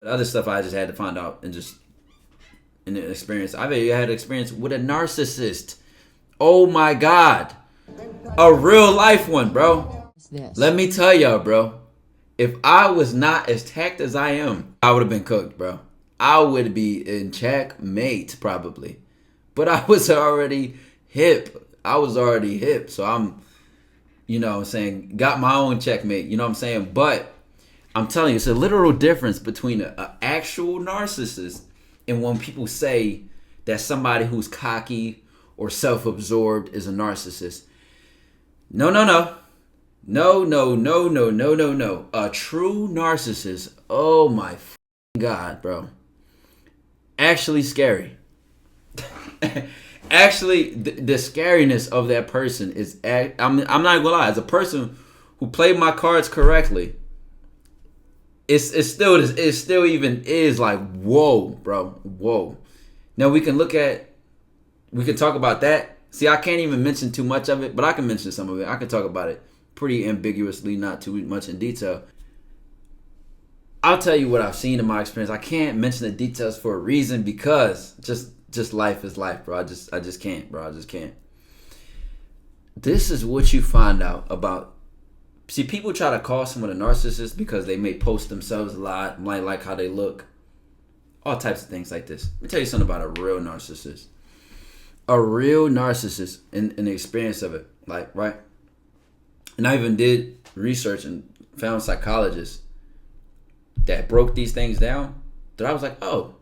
The other stuff I just had to find out and just in the experience. I've had an experience with a narcissist. Oh my God. A real life one, bro. Let me tell y'all, bro. If I was not as tact as I am, I would have been cooked, bro. I would be in checkmate probably. But I was already hip. So I'm, what I'm saying, got my own checkmate. You know what I'm saying? But I'm telling you, it's a literal difference between an actual narcissist and when people say that somebody who's cocky or self-absorbed is a narcissist. No, no, no. No, no, no, no, no, no, no. A true narcissist, oh my God, bro. Actually scary. Actually, the scariness of that person is, I'm not gonna lie, as a person who played my cards correctly, it still even is like, whoa, bro, whoa. Now we can talk about that. See, I can't even mention too much of it, but I can mention some of it. I can talk about it pretty ambiguously, not too much in detail. I'll tell you what I've seen in my experience. I can't mention the details for a reason because just life is life, bro. I just can't, bro. I just can't. This is what you find out about. See, people try to call someone a narcissist because they may post themselves a lot, might like how they look, all types of things like this. Let me tell you something about a real narcissist. A real narcissist in the experience of it, like, right? And I even did research and found psychologists that broke these things down that I was like, oh,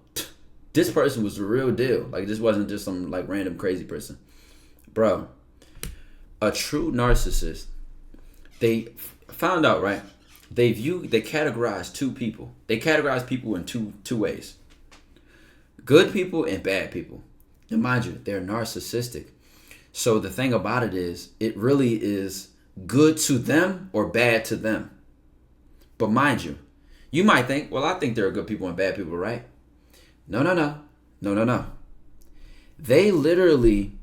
this person was the real deal. Like, this wasn't just some like random crazy person. Bro, a true narcissist, they found out, right? They categorize two people. They categorize people in two ways. Good people and bad people. And mind you, they're narcissistic. So the thing about it is, it really is good to them or bad to them. But mind you, you might think, well, I think there are good people and bad people, right? No, no, no. No, no, no. They literally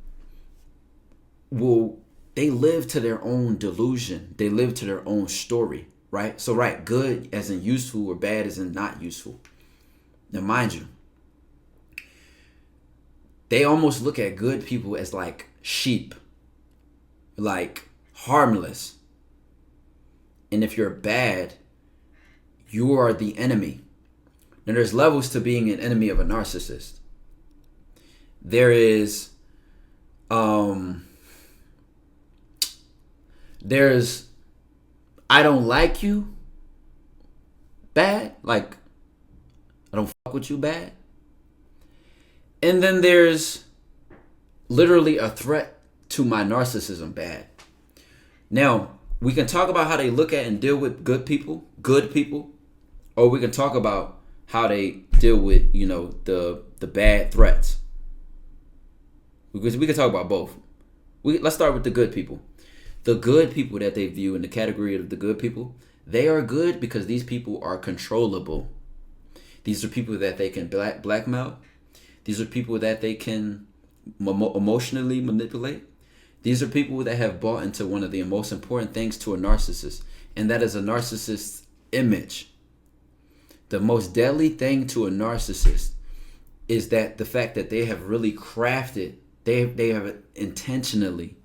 they live to their own delusion. They live to their own story, right? So, right, good as in useful or bad as in not useful. Now, mind you, they almost look at good people as like sheep, like harmless. And if you're bad, you are the enemy. Now, there's levels to being an enemy of a narcissist. There is, there's, I don't like you, bad. Like, I don't fuck with you, bad. And then there's literally a threat to my narcissism, bad. Now, we can talk about how they look at and deal with good people, or we can talk about how they deal with, the bad threats. Because we can talk about both. Let's start with the good people. The good people that they view in the category of the good people, they are good because these people are controllable. These are people that they can blackmail. These are people that they can emotionally manipulate. These are people that have bought into one of the most important things to a narcissist, and that is a narcissist's image. The most deadly thing to a narcissist is that the fact that they have really crafted, they have intentionally,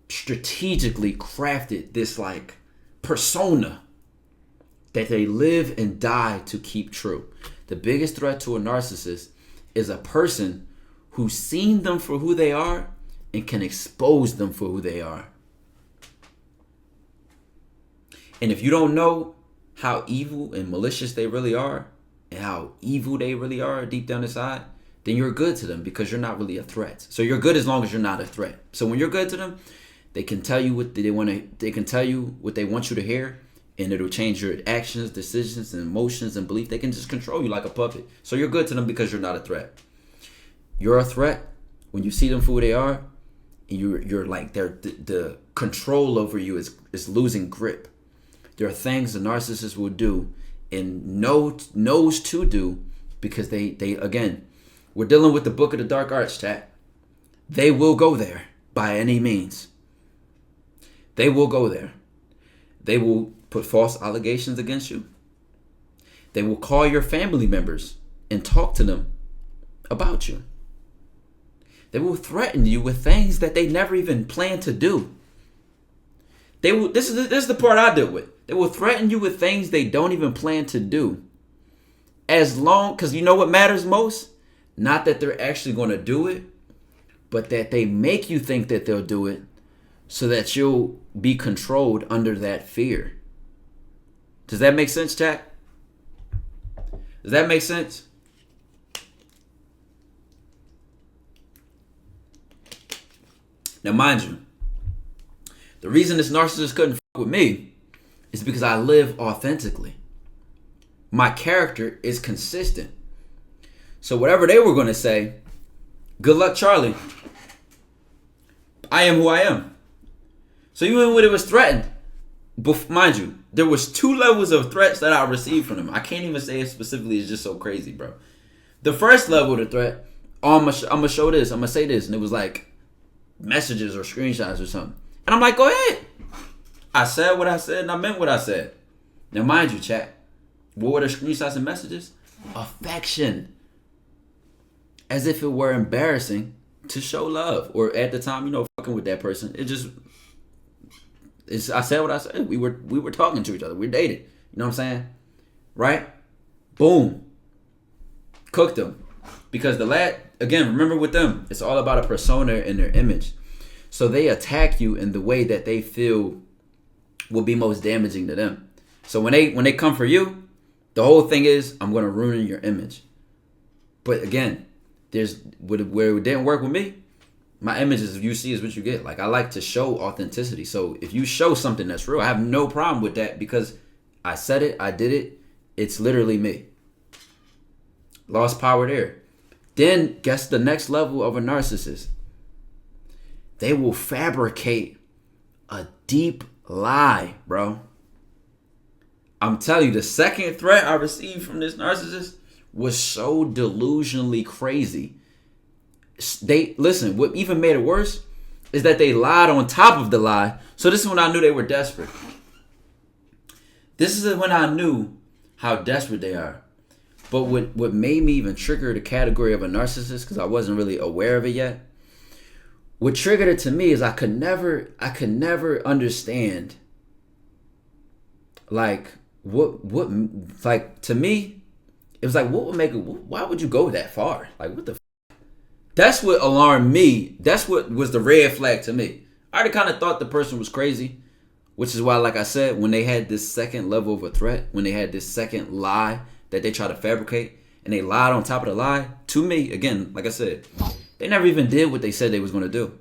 strategically crafted this like persona that they live and die to keep true. The biggest threat to a narcissist is a person who's seen them for who they are and can expose them for who they are. And if you don't know how evil and malicious they really are and how evil they really are deep down inside, then you're good to them because you're not really a threat. So you're good as long as you're not a threat. So when you're good to them, they can tell you what they want to, they can tell you what they want you to hear, and it'll change your actions, decisions, and emotions and belief. They can just control you like a puppet. So you're good to them because you're not a threat. You're a threat when you see them for who they are, and you're like the control over you is losing grip. There are things a narcissist will do and knows to do because they again, we're dealing with the book of the dark arts, chat. They will go there by any means. They will go there. They will put false allegations against you. They will call your family members and talk to them about you. They will threaten you with things that they never even planned to do. They will. This is the part I deal with. They will threaten you with things they don't even plan to do. As long, because you know what matters most? Not that they're actually going to do it, but that they make you think that they'll do it so that you'll be controlled under that fear. Does that make sense, chat? Does that make sense? Now, mind you, the reason this narcissist couldn't fuck with me is because I live authentically. My character is consistent. So whatever they were going to say, good luck, Charlie. I am who I am. So even when it was threatened, mind you, there was 2 levels of threats that I received from them. I can't even say it specifically. It's just so crazy, bro. The first level of the threat, I'm gonna show this. I'm gonna say this, and it was like messages or screenshots or something. And I'm like, go ahead. I said what I said, and I meant what I said. Now, mind you, chat, what were the screenshots and messages? Affection. As if it were embarrassing to show love, or at the time, fucking with that person. I said what I said. We were talking to each other. We dated. You know what I'm saying? Right? Boom. Cooked them. Because again, remember with them, it's all about a persona and their image. So they attack you in the way that they feel will be most damaging to them. So when they come for you, the whole thing is, I'm going to ruin your image. But again, where it didn't work with me, my image is, you see is what you get. Like, I like to show authenticity. So if you show something that's real, I have no problem with that because I said it, I did it. It's literally me. Lost power there. Then guess the next level of a narcissist. They will fabricate a deep lie, bro. I'm telling you, the second threat I received from this narcissist was so delusionally crazy. What even made it worse is that they lied on top of the lie. So this is when I knew they were desperate. This is when I knew how desperate they are. But what made me even trigger the category of a narcissist, because I wasn't really aware of it yet, what triggered it to me is I could never understand, like, like, to me, it was like, what would make it, why would you go that far? Like, what the That's what alarmed me. That's what was the red flag to me. I already kind of thought the person was crazy, which is why, like I said, when they had this second level of a threat, when they had this second lie that they tried to fabricate, and they lied on top of the lie, to me, again, like I said, they never even did what they said they was going to do.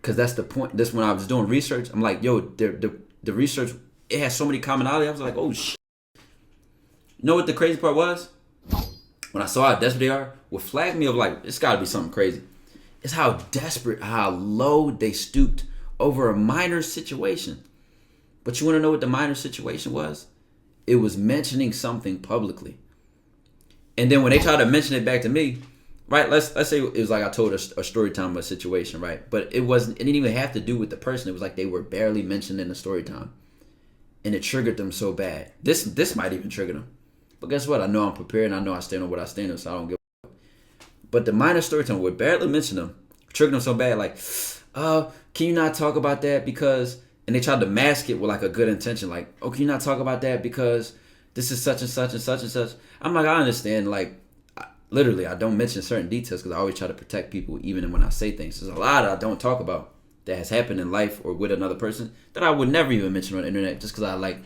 Because that's the point. That's when I was doing research. I'm like, yo, the research, it has so many commonality. I was like, oh, shit. You know what the crazy part was? When I saw how desperate they are, what flagged me of like, it's got to be something crazy. It's how desperate, how low they stooped over a minor situation. But you want to know what the minor situation was? It was mentioning something publicly. And then when they tried to mention it back to me, right, let's say it was like I told a story time a situation, right? But it didn't even have to do with the person. It was like they were barely mentioned in the story time. And it triggered them so bad. This might even trigger them. But guess what? I know I'm prepared and I know I stand on what I stand on, so I don't give a fuck. But the minor story time would barely mention them, triggered them so bad, like, can you not talk about that because, and they tried to mask it with like a good intention, like, oh, can you not talk about that because this is such and such and such and such. I'm like, I understand, like, literally, I don't mention certain details because I always try to protect people even when I say things. There's a lot I don't talk about that has happened in life or with another person that I would never even mention on the internet just because I like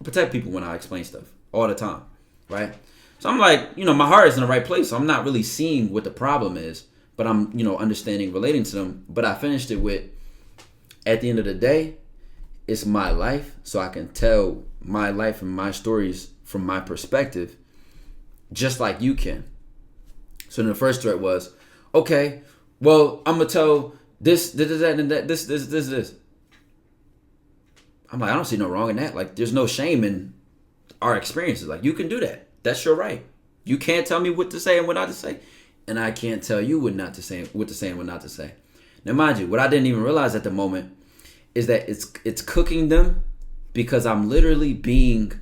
protect people when I explain stuff all the time, right? So I'm like, my heart is in the right place. So I'm not really seeing what the problem is, but I'm, understanding, relating to them. But I finished it with, at the end of the day, it's my life, so I can tell my life and my stories from my perspective, just like you can. So then the first threat was, okay, well, I'm gonna tell this, that, and that, this. I'm like, I don't see no wrong in that. Like, there's no shame in our experiences. Like, you can do that. That's your right. You can't tell me what to say and what not to say, and I can't tell you what to say and what not to say. Now, mind you, what I didn't even realize at the moment is that it's cooking them because I'm literally being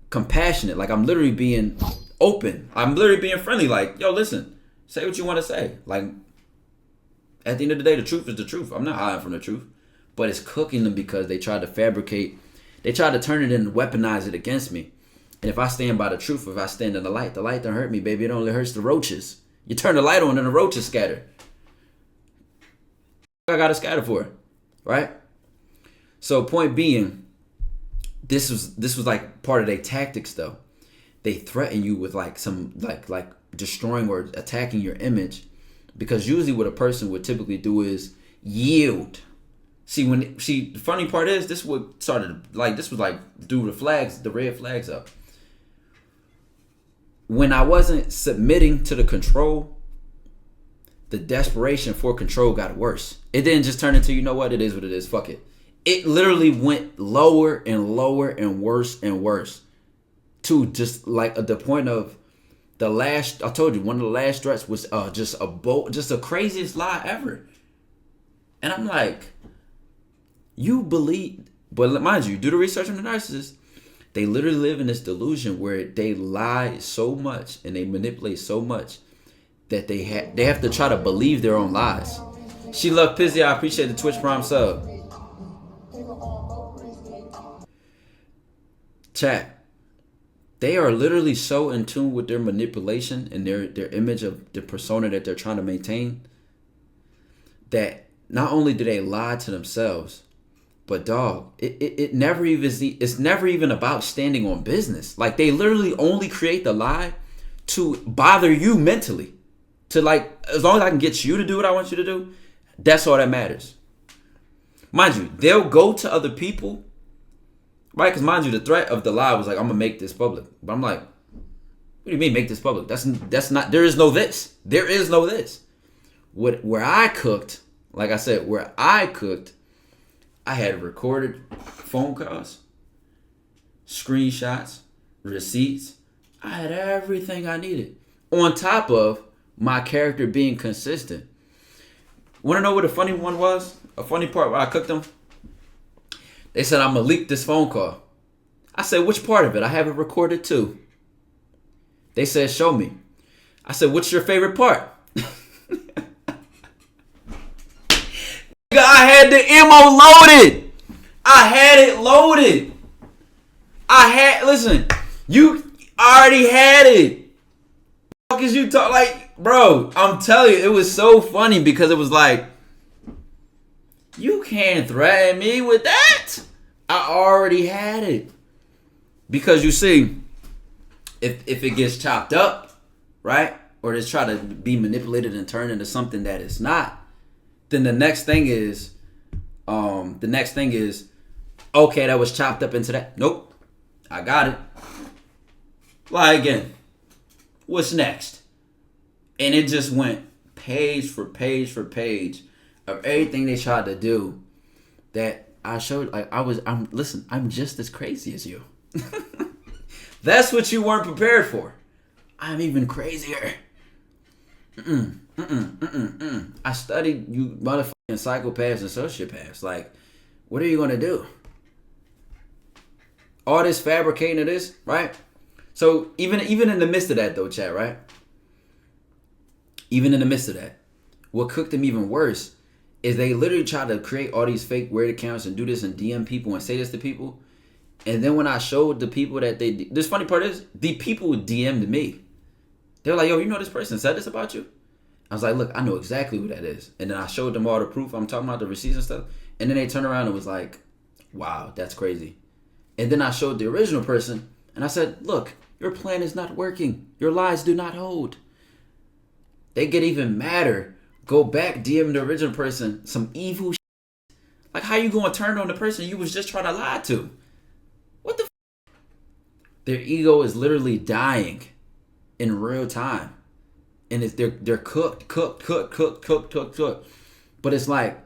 compassionate. Like, I'm literally being open. I'm literally being friendly. Like, yo, listen, say what you want to say. Like, at the end of the day, the truth is the truth. I'm not hiding from the truth. But it's cooking them because they tried to fabricate. They tried to turn it and weaponize it against me. And if I stand by the truth, if I stand in the light don't hurt me, baby. It only hurts the roaches. You turn the light on and the roaches scatter. I got to scatter for it, right? So point being, this was like part of their tactics though. They threaten you with like some like destroying or attacking your image, because usually what a person would typically do is yield. The funny part is this was like do the red flags up. When I wasn't submitting to the control, the desperation for control got worse. It didn't just turn into, you know what, it is what it is, fuck it. It literally went lower and lower and worse to just like at the point of the last, I told you, one of the last threats was just the craziest lie ever. And I'm like, you believe, but mind you, do the research on the narcissist. They literally live in this delusion where they lie so much and they manipulate so much that they have to try to believe their own lies. She loved Pizzy. I appreciate the Twitch Prime sub. Chat. They are literally so in tune with their manipulation and their image of the persona that they're trying to maintain that not only do they lie to themselves, but dog, it's never even about standing on business. Like, they literally only create the lie to bother you mentally. To like, as long as I can get you to do what I want you to do, that's all that matters. Mind you, they'll go to other people, right? Because mind you, the threat of the lie was like, I'm gonna make this public. But I'm like, what do you mean make this public? That's not. There is no this. There is no this. Where I cooked, like I said, I had recorded phone calls, screenshots, receipts. I had everything I needed. On top of my character being consistent. Want to know what a funny one was? A funny part where I cooked them? They said, I'm going to leak this phone call. I said, which part of it? I have it recorded too. They said, show me. I said, what's your favorite part? I had the ammo loaded. I had it loaded. Listen, you already had it. What is you talk like, bro? I'm telling you, it was so funny because it was like, you can't threaten me with that. I already had it. Because you see, if it gets chopped up, right, or it's try to be manipulated and turned into something that it's not, then the next thing is, okay, that was chopped up into that. Nope, I got it. Lie again. What's next? And it just went page for page for page of everything they tried to do that I showed. Like, I'm just as crazy as you. That's what you weren't prepared for. I'm even crazier. I studied you motherfucking psychopaths and sociopaths. Like, what are you gonna do? All this fabricating of this, right? So even in the midst of that though, chat, right? Even in the midst of that, what cooked them even worse is they literally try to create all these fake weird accounts and do this and DM people and say this to people. And then when I showed the people that this funny part is, the people DM'd me. They were like, yo, you know this person said this about you? I was like, look, I know exactly who that is. And then I showed them all the proof. I'm talking about the receipts and stuff. And then they turned around and was like, wow, that's crazy. And then I showed the original person and I said, look, your plan is not working. Your lies do not hold. They get even madder. Go back, DM the original person some evil shit. Like, how you going to turn on the person you was just trying to lie to? What the f? Their ego is literally dying in real time. And they're cooked. But it's like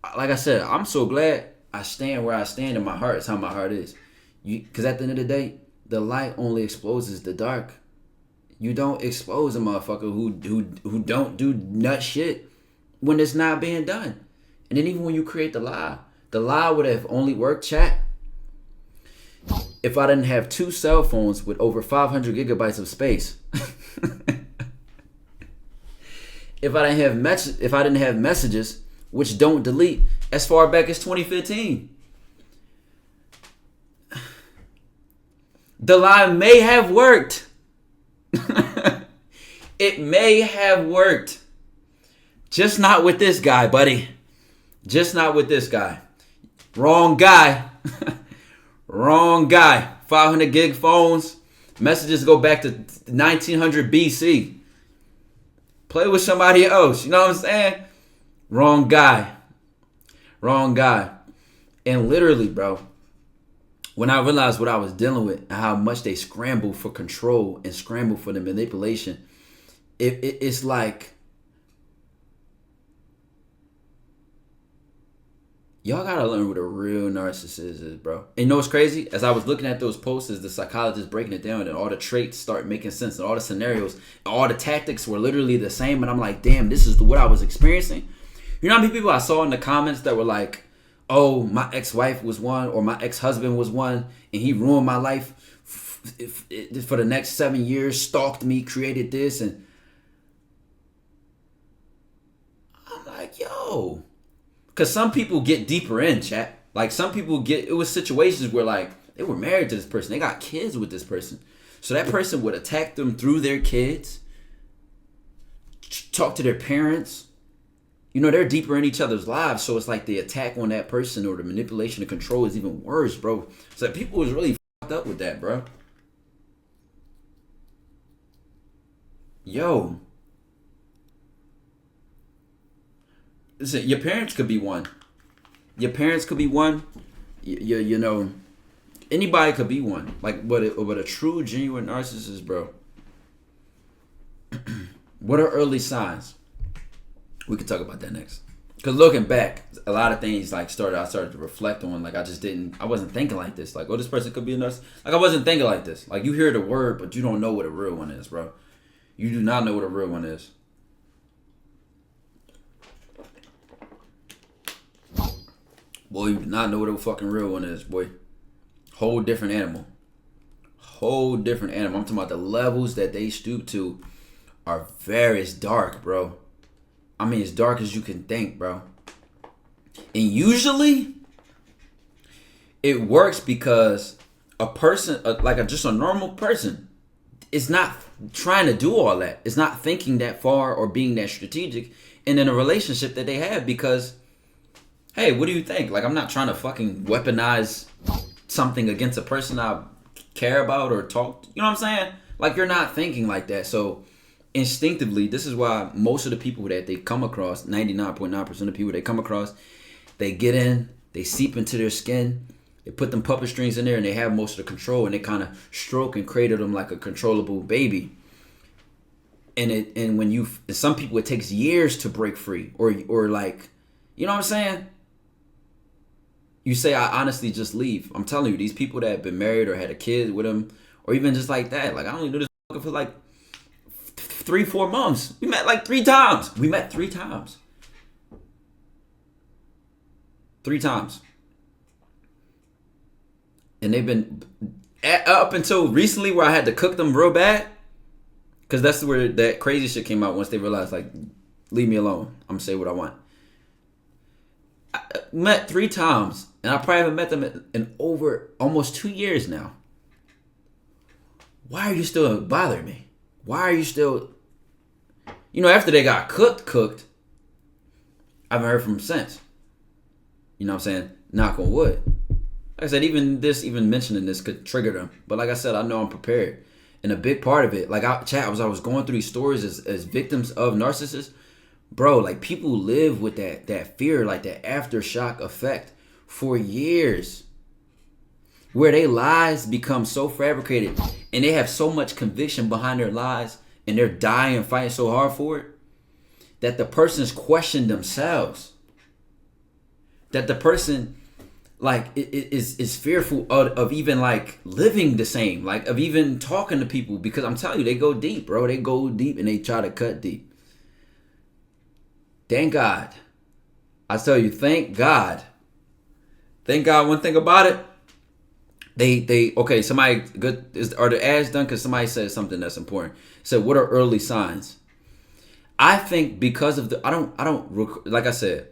I said, I'm so glad I stand where I stand in my heart. It's how my heart is. Because at the end of the day, the light only exposes the dark. You don't expose a motherfucker who don't do nut shit when it's not being done. And then even when you create the lie would have only worked, chat, if I didn't have 2 cell phones with over 500 gigabytes of space, if I didn't have messages which don't delete as far back as 2015, the lie may have worked. It may have worked. Just not with this guy, buddy. Just not with this guy. Wrong guy. Wrong guy. 500 gig phones. Messages go back to 1900 BC. Play with somebody else. You know what I'm saying? Wrong guy. Wrong guy. And literally, bro, when I realized what I was dealing with and how much they scramble for control and scramble for the manipulation, it's like, y'all gotta learn what a real narcissist is, bro. And you know what's crazy? As I was looking at those posters, the psychologist breaking it down, and all the traits start making sense, and all the scenarios, and all the tactics were literally the same. And I'm like, damn, this is what I was experiencing. You know how many people I saw in the comments that were like, oh, my ex-wife was one, or my ex-husband was one, and he ruined my life for the next 7 years, stalked me, created this, and I'm like, yo. Because some people get deeper in, chat. Like, some people it was situations where, like, they were married to this person. They got kids with this person. So that person would attack them through their kids, talk to their parents. You know, they're deeper in each other's lives. So it's like the attack on that person or the manipulation and control is even worse, bro. So people was really fucked up with that, bro. Yo. Listen, your parents could be one. Your parents could be one. You know, anybody could be one. Like, but a true, genuine narcissist, bro. What are early signs? We could talk about that next. Because looking back, a lot of things like I started to reflect on. Like, I wasn't thinking like this. Like, oh, this person could be a narcissist. Like, I wasn't thinking like this. Like, you hear the word, but you don't know what a real one is, bro. You do not know what a real one is. Boy, you do not know what a fucking real one is, boy. Whole different animal. Whole different animal. I'm talking about the levels that they stoop to are very dark, bro. I mean, as dark as you can think, bro. And usually, it works because a person, just a normal person, is not trying to do all that. It's not thinking that far or being that strategic. And in a relationship that they have, because, hey, what do you think? Like, I'm not trying to fucking weaponize something against a person I care about or talk to. You know what I'm saying? Like, you're not thinking like that. So instinctively, this is why most of the people that they come across, 99.9% of people they come across, they get in, they seep into their skin, they put them puppet strings in there, and they have most of the control, and they kind of stroke and cradle them like a controllable baby. And when some people, it takes years to break free, or like, you know what I'm saying? You say, I honestly just leave. I'm telling you, these people that have been married or had a kid with them, or even just like that, like, I only knew this for like 3-4 months. We met like 3 times. We met 3 times. 3 times. And they've been up until recently where I had to cook them real bad. Because that's where that crazy shit came out once they realized, like, leave me alone. I'm going to say what I want. I met 3 times. And I probably haven't met them in over almost 2 years now. Why are you still bothering me? Why are you still... You know, after they got cooked, I haven't heard from them since. You know what I'm saying? Knock on wood. Like I said, even mentioning this could trigger them. But like I said, I know I'm prepared. And a big part of it, like I was going through these stories as victims of narcissists. Bro, like, people live with that fear, like that aftershock effect for years. Where their lies become so fabricated and they have so much conviction behind their lies and they're dying and fighting so hard for it that the person's questioned themselves. That the person, like, is fearful of even, like, living the same, like, of even talking to people. Because I'm telling you, they go deep, bro. They go deep and they try to cut deep. Thank God. I tell you, thank God. Thank God, one thing about it, Okay, somebody good are the ads done? Because somebody said something that's important. So what are early signs? I think because of I don't like I said,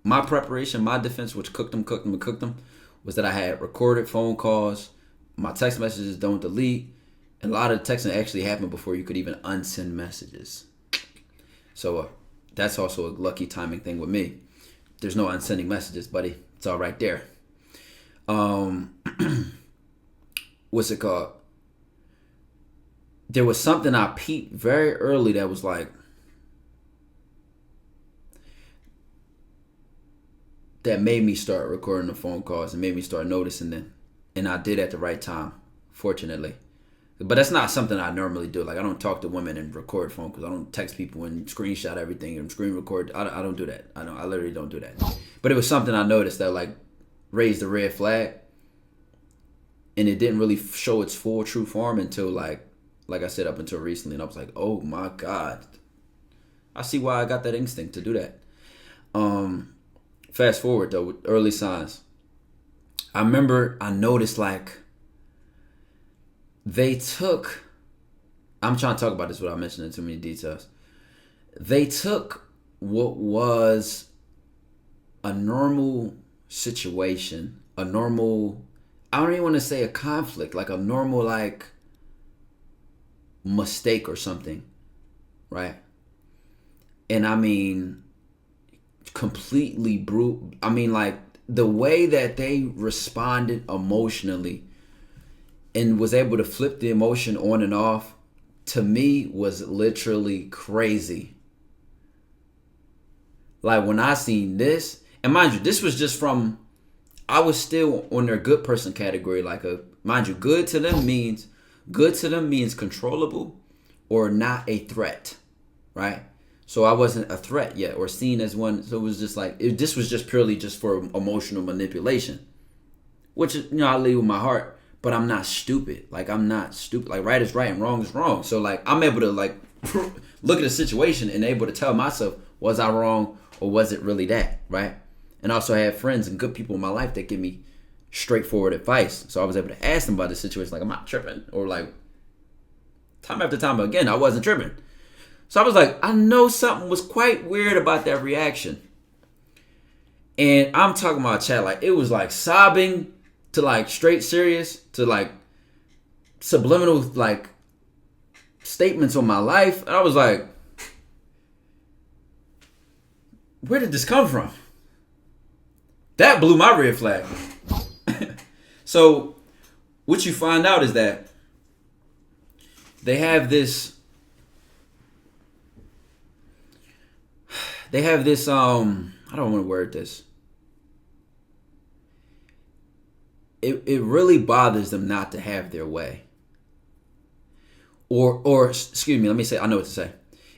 my preparation, my defense, which cooked them, was that I had recorded phone calls, my text messages don't delete, and a lot of texting actually happened before you could even unsend messages. So that's also a lucky timing thing with me. There's no unsending messages, buddy. It's all right there. What's it called? There was something I peeped very early that was like, that made me start recording the phone calls and made me start noticing them. And I did at the right time, fortunately. But that's not something I normally do. Like, I don't talk to women and record phone calls. I don't text people and screenshot everything and screen record. I don't do that. I literally don't do that. But it was something I noticed that, like, raised a red flag. And it didn't really show its full true form until, like I said, up until recently. And I was like, oh, my God. I see why I got that instinct to do that. Fast forward, though, with early signs. I remember I noticed, like, I'm trying to talk about this without mentioning too many details. They took what was a normal situation, I don't even want to say a conflict, like a normal, like, mistake or something, right? And I mean, completely brutal. I mean, like, the way that they responded emotionally and was able to flip the emotion on and off, to me, was literally crazy. Like, when I seen this, and mind you, this was just from, I was still on their good person category. Like, mind you, good to them means controllable or not a threat, right? So I wasn't a threat yet or seen as one. So it was just like, this was just purely just for emotional manipulation, which, I leave with my heart. But I'm not stupid. Like, I'm not stupid. Like, right is right and wrong is wrong. So, like, I'm able to, like, look at the situation and able to tell myself, was I wrong or was it really that, right? And also I have friends and good people in my life that give me straightforward advice. So I was able to ask them about the situation. Like, I'm not tripping. Or, like, time after time again, I wasn't tripping. So I was like, I know something was quite weird about that reaction. And I'm talking about chat, like, it was like sobbing to, like, straight serious to, like, subliminal, like, statements on my life. And I was like, where did this come from? That blew my red flag. So what you find out is that they have this I don't want to word this. It really bothers them not to have their way. Or excuse me, let me say, I know what to say.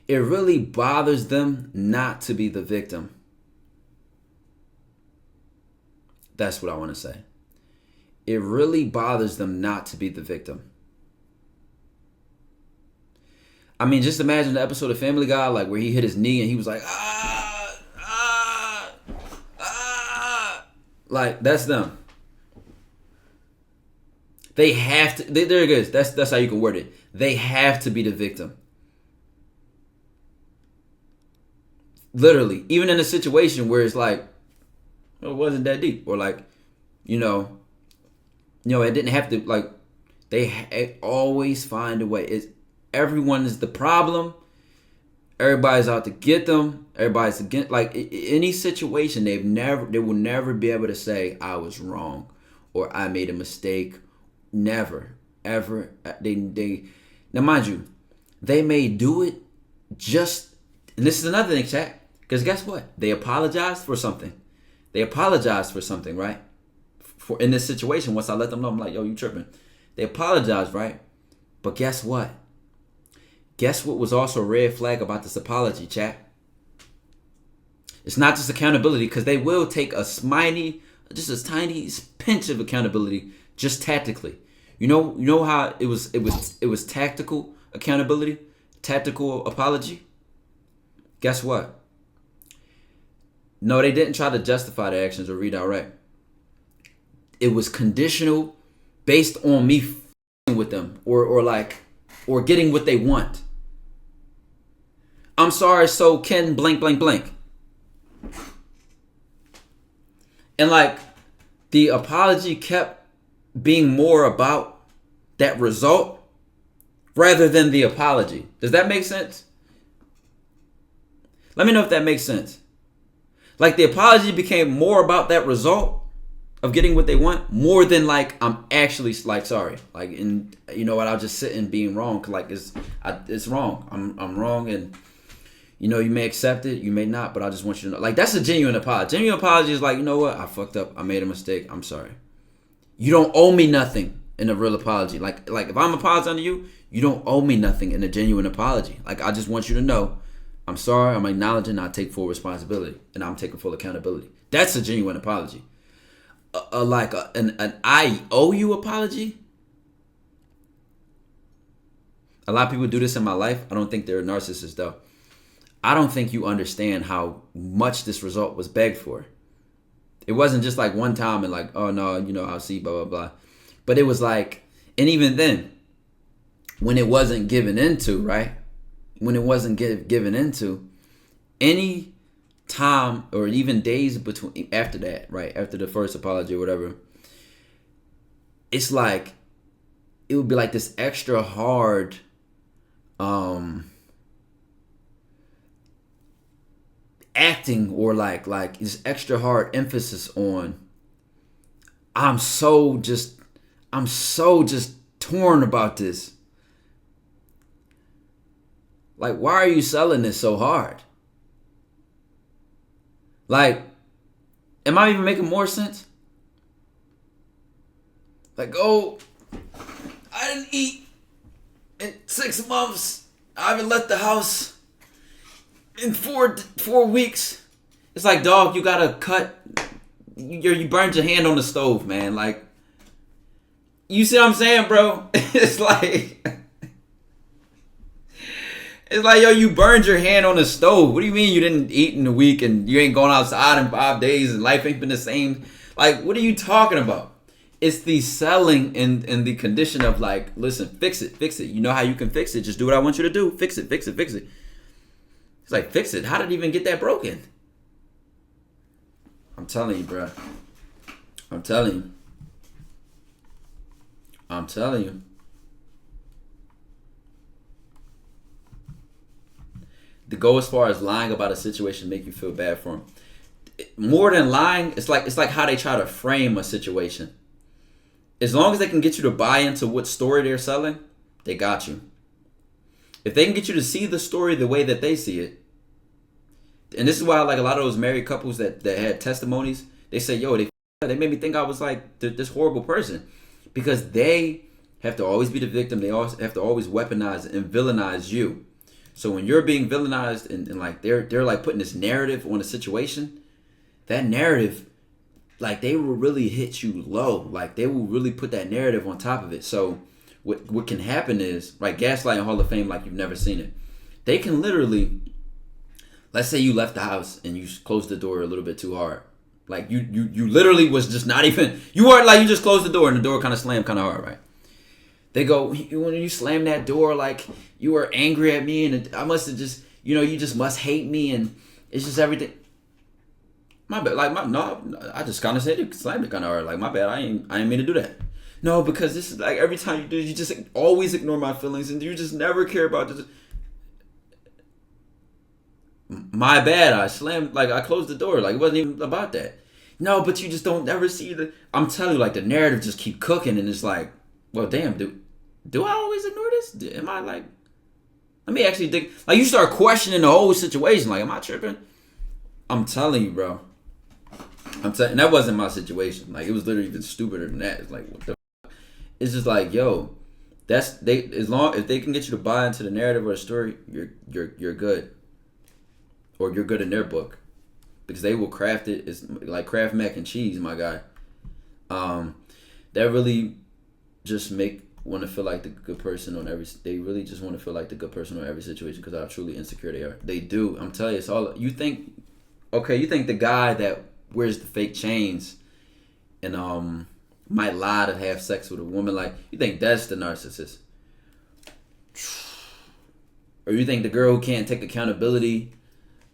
It really bothers them not to be the victim. That's what I want to say. It really bothers them not to be the victim. I mean, just imagine the episode of Family Guy, like, where he hit his knee and he was like, like, that's them. They have to. There it is. That's how you can word it. They have to be the victim. Literally, even in a situation where it's like, well, it wasn't that deep, or like, it didn't have to. Like, they always find a way. Everyone is the problem. Everybody's out to get them. Everybody's against. Like, any situation, they will never be able to say I was wrong or I made a mistake. Never, ever. They now, mind you, they may do it just, and this is another thing, chat, because guess what? They apologized for something. Right? For in this situation, once I let them know, I'm like, yo, you tripping. They apologized, right? But guess what? Guess what was also a red flag about this apology, chat? It's not just accountability, because they will take just a tiny pinch of accountability, just tactically. You know how it was tactical accountability, tactical apology? Guess what? No, they didn't try to justify the actions or redirect. It was conditional based on me with them or getting what they want. I'm sorry, so can blank blank blank. And like the apology kept being more about that result rather than the apology. Does that make sense? Let me know if that makes sense. Like the apology became more about that result of getting what they want more than like I'm actually like sorry. Like, and you know what, I'll just sit and being wrong, cause like it's wrong. I'm wrong, and you know, you may accept it, you may not, but I just want you to know. Like, that's a genuine apology. Genuine apology is like, you know what, I fucked up, I made a mistake, I'm sorry. You don't owe me nothing in a real apology. Like if I'm apologizing to you, you don't owe me nothing in a genuine apology. Like, I just want you to know, I'm sorry, I'm acknowledging, I take full responsibility, and I'm taking full accountability. That's a genuine apology. An I owe you apology. A lot of people do this in my life. I don't think they're narcissists though. I don't think you understand how much this result was begged for. It wasn't just like one time and like, oh no, you know, I'll see, blah, blah, blah. But it was like, and even then, when it wasn't given into, right? When it wasn't given into, any time or even days between after that, right? After the first apology or whatever, it's like, it would be like this extra hard, acting or like this extra hard emphasis on I'm so just torn about this. Like, why are you selling this so hard? Like, am I even making more sense? Like, oh, I didn't eat in 6 months. I haven't left the house in 4 weeks. It's like, dog, you gotta cut. You burned your hand on the stove, man. Like, you see what I'm saying, bro? It's like, yo, you burned your hand on the stove. What do you mean you didn't eat in a week and you ain't going outside in 5 days and life ain't been the same? Like, what are you talking about? It's the selling and the condition of like, listen, fix it. You know how you can fix it. Just do what I want you to do. Fix it. It's like, fix it. How did it even get that broken? I'm telling you, bro. I'm telling you. To go as far as lying about a situation make you feel bad for them. More than lying, it's like how they try to frame a situation. As long as they can get you to buy into what story they're selling, they got you. If they can get you to see the story the way that they see it, and this is why like a lot of those married couples that had testimonies, they say, yo, they made me think I was like this horrible person. Because they have to always be the victim. They always have to always weaponize and villainize you. So when you're being villainized and like they're like putting this narrative on a situation, that narrative, like they will really hit you low. Like they will really put that narrative on top of it. So what can happen is, right, Gaslighting Hall of Fame like you've never seen it. They can literally, let's say you left the house and you closed the door a little bit too hard. Like you literally was just not even, you weren't like, you just closed the door and the door kind of slammed kind of hard, right? They go, when you slammed that door, like you were angry at me and I must have just, you know, you just must hate me and it's just everything. My bad, like I just kind of said it, slammed it kind of hard. Like my bad, I ain't mean to do that. No, because this is like every time you do, you just always ignore my feelings and you just never care about this. My bad, I slammed, like I closed the door, like it wasn't even about that. No, but you just don't ever see I'm telling you, like the narrative just keep cooking and it's like, well, damn, do I always ignore this? Am I like, let me actually think. Like you start questioning the whole situation. Like, am I tripping? I'm telling you, bro. And that wasn't my situation. Like it was literally even stupider than that. It's like, what the fuck? It's just like, yo, if they can get you to buy into the narrative or the story, you're good. Or you're good in their book. Because they will craft it. It's like craft mac and cheese, my guy. That really just want to feel like the good person on every. They really just want to feel like the good person on every situation because how truly insecure they are. They do. I'm telling you, it's all. You think the guy that wears the fake chains and might lie to have sex with a woman. Like, you think that's the narcissist? Or you think the girl who can't take accountability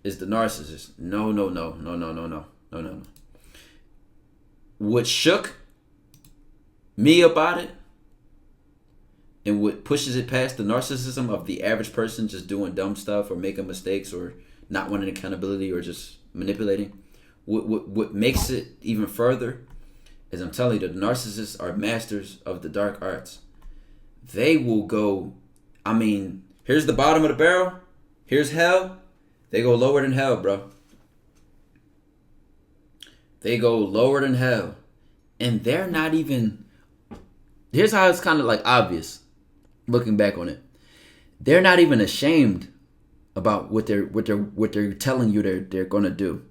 is the narcissist? No. What shook me about it, and what pushes it past the narcissism of the average person just doing dumb stuff or making mistakes or not wanting accountability or just manipulating, what makes it even further is, I'm telling you, the narcissists are masters of the dark arts. They will go, I mean, here's the bottom of the barrel, here's hell. They go lower than hell, bro. They go lower than hell. And they're not even, here's how it's kind of like obvious looking back on it. They're not even ashamed about what they're telling you they're gonna do,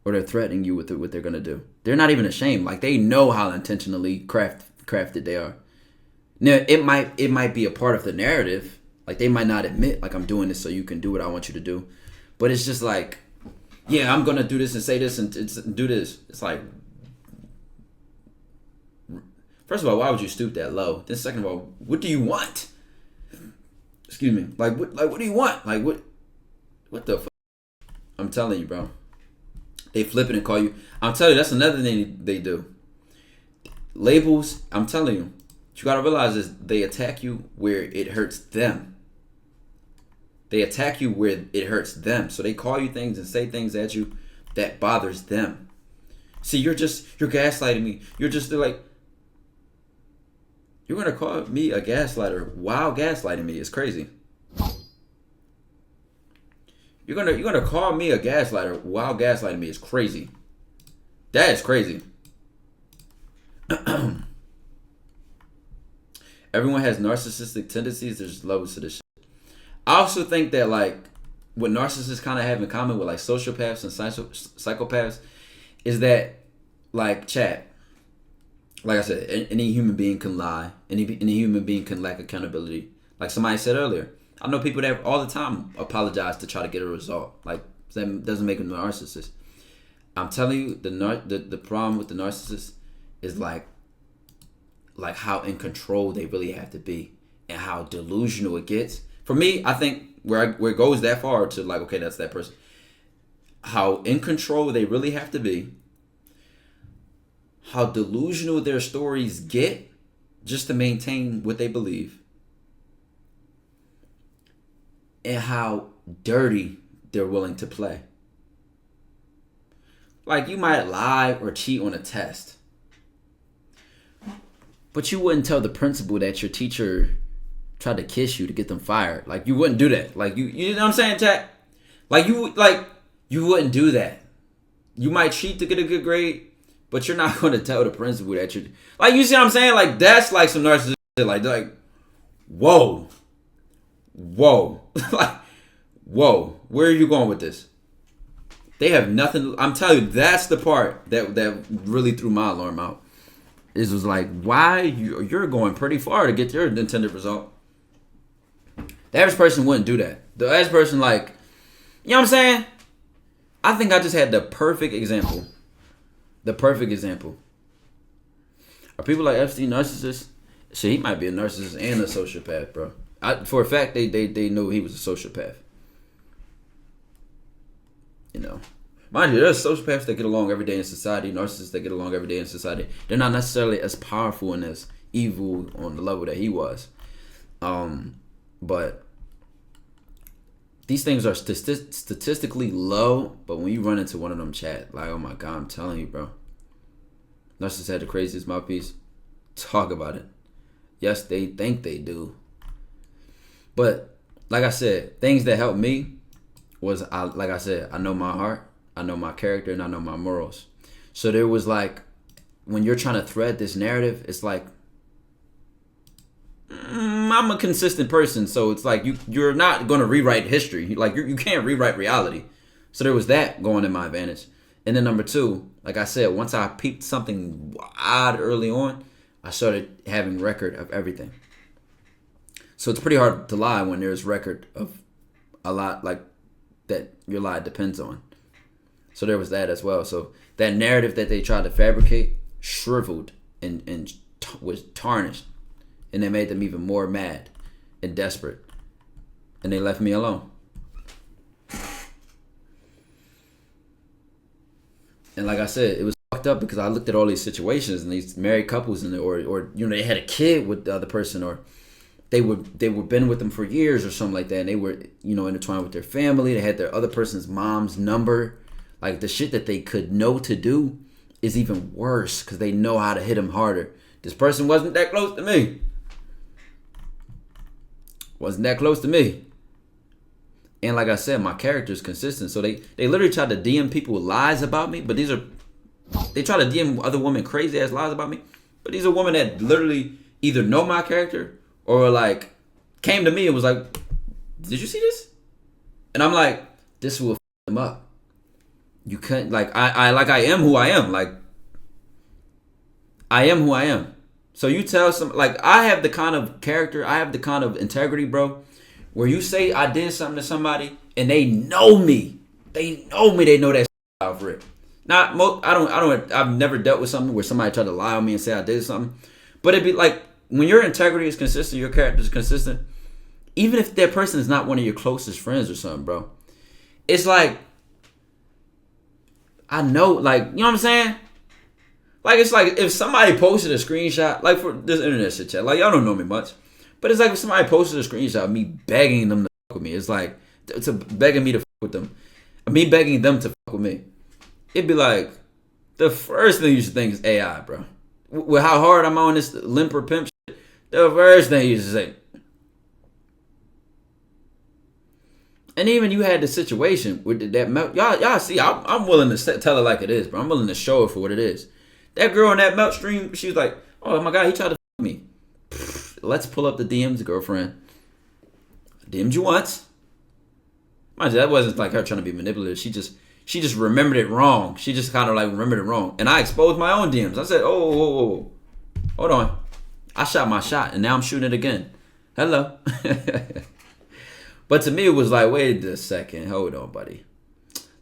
or they're threatening you with what they're gonna do. They're not even ashamed. Like, they know how intentionally crafted they are. Now, it might be a part of the narrative. Like, they might not admit, like, I'm doing this so you can do what I want you to do. But it's just like, yeah, I'm gonna do this and say this and do this. It's like, first of all, why would you stoop that low? Then second of all, what do you want? Excuse me. Like what do you want? Like, what the fuck? I'm telling you, bro. They flip it and call you. I'm telling you, that's another thing they do. Labels, I'm telling you. What you gotta realize is they attack you where it hurts them. They attack you where it hurts them. So they call you things and say things at you that bothers them. See, you're gaslighting me. They're like, you're gonna call me a gaslighter while gaslighting me? It's crazy. You're gonna call me a gaslighter while gaslighting me? It's crazy. That is crazy. Everyone has narcissistic tendencies. There's levels to this shit. I also think that, like, what narcissists kind of have in common with, like, sociopaths and psychopaths is that, like, chat. Like I said, any human being can lie. Any human being can lack accountability. Like somebody said earlier, I know people that all the time apologize to try to get a result. Like, that doesn't make them a narcissist. I'm telling you, the problem with the narcissist is like how in control they really have to be, and how delusional it gets. For me, I think where it goes that far to, like, okay, that's that person. How in control they really have to be. How delusional their stories get just to maintain what they believe. And how dirty they're willing to play. Like, you might lie or cheat on a test, but you wouldn't tell the principal that your teacher tried to kiss you to get them fired. Like, you wouldn't do that. Like, you know what I'm saying, chat? Like, you wouldn't do that. You might cheat to get a good grade, but you're not going to tell the principal that you're... Like, you see what I'm saying? Like, that's like some narcissistic shit. Like, whoa. Like, whoa. Where are you going with this? They have nothing... I'm telling you, that's the part that really threw my alarm out. It was like, why? You're going pretty far to get your intended result. The average person wouldn't do that. The average person, like... You know what I'm saying? I think I just had the perfect example. The perfect example. Are people like Epstein narcissists? Shit, he might be a narcissist and a sociopath, bro. For a fact, they know he was a sociopath. You know. Mind you, there's sociopaths that get along every day in society. Narcissists that get along every day in society. They're not necessarily as powerful and as evil on the level that he was. But these things are statistically low, but when you run into one of them, chat, like, oh my God, I'm telling you, bro. Narcissists had the craziest mouthpiece. Talk about it. Yes, they think they do. But, like I said, things that helped me was, I know my heart, I know my character, and I know my morals. So there was like, when you're trying to thread this narrative, it's like, I'm a consistent person, so it's like you're not going to rewrite history. Like, you can't rewrite reality. So there was that going in my advantage. And then number two, like I said, once I peeped something odd early on, I started having record of everything. So it's pretty hard to lie when there's record of a lot like that your lie depends on. So there was that as well. So that narrative that they tried to fabricate shriveled and was tarnished, and it made them even more mad and desperate, and they left me alone. And like I said, it was fucked up because I looked at all these situations and these married couples, and or they had a kid with the other person, or they were been with them for years or something like that, and they were intertwined with their family. They had their other person's mom's number. Like, the shit that they could know to do is even worse because they know how to hit them harder. This person wasn't that close to me. Wasn't that close to me. And like I said, my character is consistent. So they literally tried to DM people with lies about me, but they try to DM other women crazy ass lies about me. But these are women that literally either know my character or like came to me and was like, "Did you see this?" And I'm like, "This will f them up. You can't, like, I am who I am. Like, I am who I am. So you tell like, I have the kind of character, I have the kind of integrity, bro, where you say I did something to somebody and they know me. They know that shit out for it. I've never dealt with something where somebody tried to lie on me and say I did something. But it'd be like, when your integrity is consistent, your character is consistent, even if that person is not one of your closest friends or something, bro, it's like, I know, like, you know what I'm saying? Like, it's like if somebody posted a screenshot, like, for this internet shit chat, like, y'all don't know me much, but it's like if somebody posted a screenshot of me begging them to fuck with me, it's like, begging me to fuck with them, me begging them to fuck with me, it'd be like, the first thing you should think is AI, bro. With how hard I'm on this limper pimp shit, the first thing you should say. And even you had the situation with that melt. Y'all see, I'm willing to tell it like it is, bro. I'm willing to show it for what it is. That girl in that melt stream, she was like, "Oh my God, he tried to fuck me." Let's pull up the DMs, girlfriend. DM'd you once. Mind you, that wasn't like her trying to be manipulative. She just remembered it wrong. She just kind of like remembered it wrong. And I exposed my own DMs. I said, oh, hold on. I shot my shot, and now I'm shooting it again. Hello. But to me, it was like, wait a second. Hold on, buddy.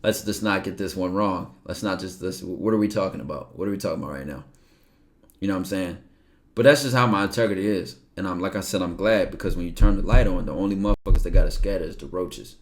Let's just not get this one wrong. Let's not just this. What are we talking about? What are we talking about right now? You know what I'm saying? But that's just how my integrity is. And like I said, I'm glad, because when you turn the light on, the only motherfuckers that got to scatter is the roaches.